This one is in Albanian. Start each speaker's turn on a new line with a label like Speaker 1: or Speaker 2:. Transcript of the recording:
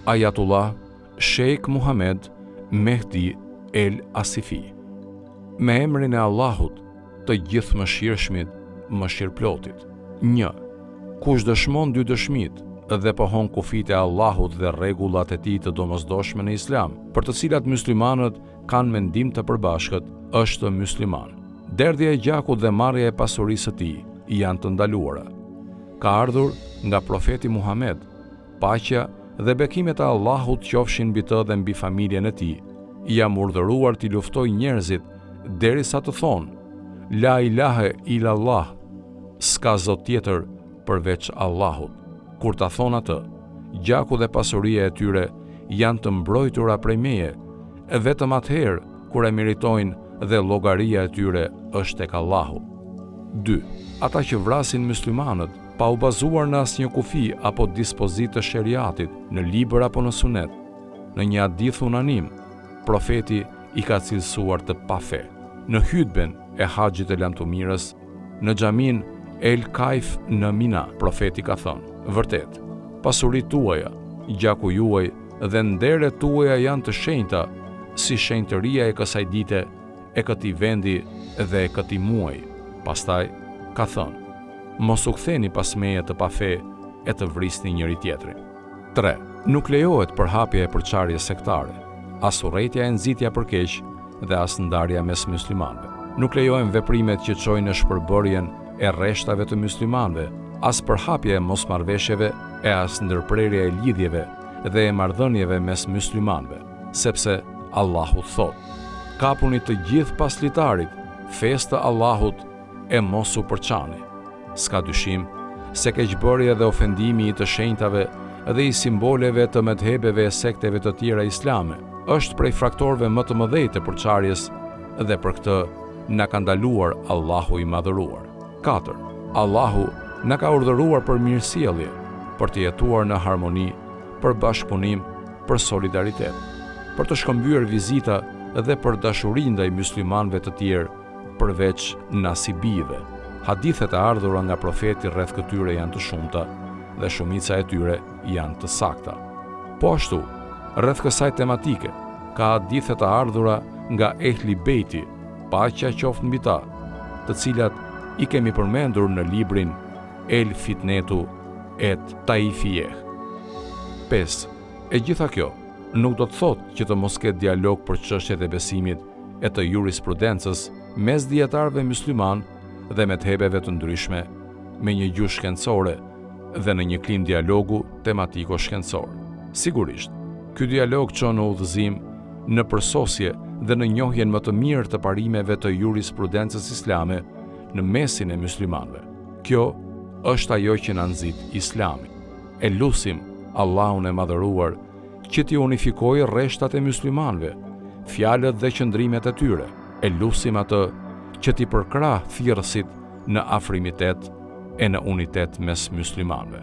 Speaker 1: Ayatullah Sheikh Muhammad Mehdi El Asifi. Me emrin e Allahut, të gjithë mëshirshmit, mëshirplotit. 1. Kush dëshmon 2 dëshmit dhe pohon kufit e Allahut dhe rregullat e tij të domosdoshme në Islam, për të cilat muslimanët kanë mendim të përbashkët, është musliman. Derdhja e gjakut dhe marrja e pasurisë së tij janë të ndaluara. Ka ardhur nga profeti Muhammed, paqja dhe bekimet e Allahut qofshin mbi të dhe mbi familjen e tij. Jam urdhëruar t'i luftoj njerëzit derisa të thonë: La ilahe illallah, s'ka zot tjetër përveç Allahut. Kur ta thonë atë, gjaku dhe pasuria e tyre janë të mbrojtura prej meje, e vetëm atëherë kur e meritojnë dhe llogaria e tyre është tek Allahu. 2. Ata që vrasin muslimanët pa u bazuar në asnjë kufi apo dispozitë të sheriatit, në libër apo në sunet, në një hadith unanim, profeti i ka cilësuar të pafe. Në hutben e haxhit të lamtumirës, në xhamin El Kaif në Mina, profeti ka thënë: vërtet, pasuritë tuaja, gjaku juaj dhe nderet tuaja janë të shenjta, si shenjtëria e kësaj dite, e këtij vendi dhe e këtij muaji. Pastaj ka thënë: mos u ktheni pas meje të pafe e të vrisni njëri tjetrin. 3. Nuk lejohet përhapja e përçarjes sektare, as urrëtia e nxitja për keq dhe as ndarja mes muslimanëve. Nuk lejohen veprimet që çojnë në shpërbërjen e rreshtave të muslimanëve, as përhapja e mosmarrveshjeve e as ndërprerja e lidhjeve dhe e marrëdhënieve mes muslimanëve, sepse Allahu thot: kapuni të gjithë paslitarit, festë Allahut e mos u përçani. S'ka dyshim se keqbërja dhe ofendimi i të shenjtave dhe i simboleve të medhebeve e sekteve të tjera islame është prej faktorëve më të mëdhenj të përçarjes dhe për këtë na ka ndaluar Allahu i madhëruar. 4. Allahu na ka urdhëruar për mirësjellje, për të jetuar në harmoni, për bashkëpunim, për solidaritet, për të shkëmbyer vizita dhe për dashuri ndaj muslimanëve të tjerë, përveç nasibive. Hadithet e ardhura nga profeti rreth këtyre janë të shumta dhe shumica e tyre janë të sakta. Po ashtu, rreth kësaj tematike, ka hadithe të ardhura nga Ehli Bejti, paqja qoftë mbi ta, të cilat i kemi përmendur në librin El Fitnetu et Taifiyeh. 5. E gjitha kjo nuk do të thotë që të mos ketë dialog për çështjet e besimit e të jurisprudencës mes dietarëve musliman dhe medhebeve të ndryshme, me një gjuhë shkencore dhe në një klim dialogu tematiko-shkencor. Sigurisht, ky dialog çon në udhëzim, në përsosje dhe në njohjen më të mirë të parimeve të jurisprudencës islame në mesin e muslimanëve. Kjo është ajo që na nxit Islami. E lutim Allahun e madhëruar që t'i unifikojë rreshtat e muslimanëve, fjalët dhe qëndrimet e tyre. E lutim atë që t'i përkrah thirrësit në afrimitet e në unitet mes muslimanëve.